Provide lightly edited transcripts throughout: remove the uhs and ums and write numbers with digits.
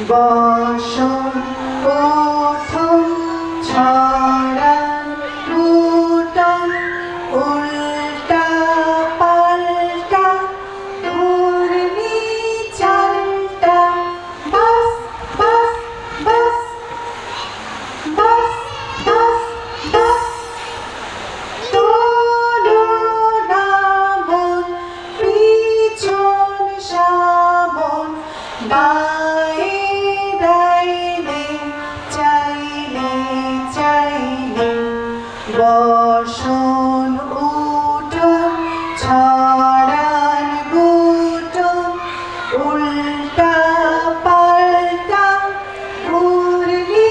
বসন প্রথম ছড়ান ফুটন উল্টা পাল্টা ঘূর্ণি চালটা বাস বাস বাস বাস বাস বাস তোলনামন পিছন সামন বায়ে ডাইনে চাইলে চাইলে বসন উঠন ছড়ান গুটন উল্টা পাল্টা ঘুরলি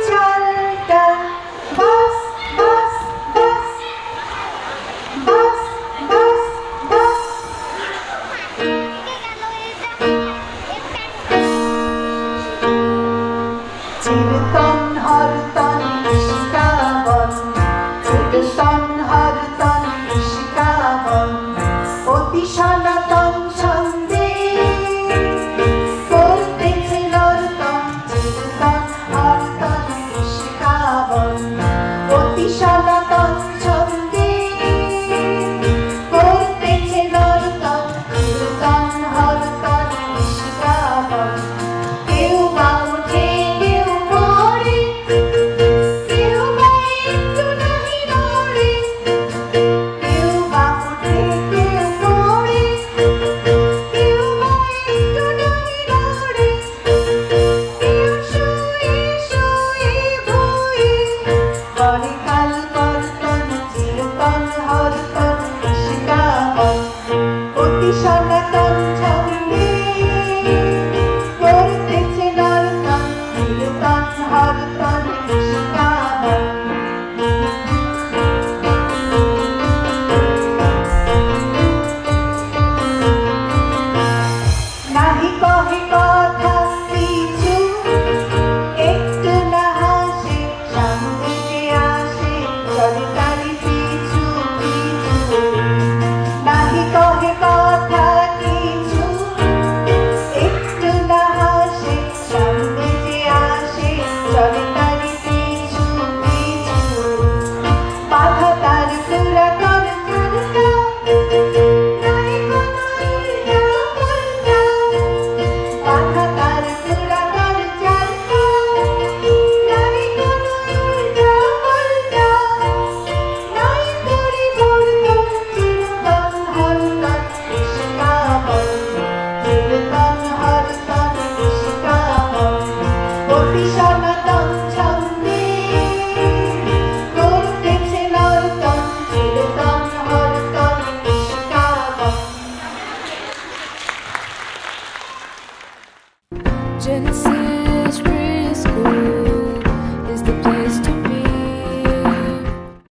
চালটা বাস বাস বাস বাস বাস বাস চিরতন হরতন নিষ্কামন চিরতন হরতন নিষ্কামন অতি সনাতন ছন্দে করতেছে নর্তন চিরতন হরতন নিষ্কামন অতি সনাতন ছন্দে করতেছে নর্তন চিরতন হরতন নিষ্কামন কেউ বা উঠে কেউ পড়ে কেউ বা একটু নাহি নড়ে কেউ বা উঠে কেউ পড়ে কেউ বা একটু নাহি নড়ে কেউ শুয়ে শুয়ে ভয়ে করে কাল কর্তন চিরতন হরতন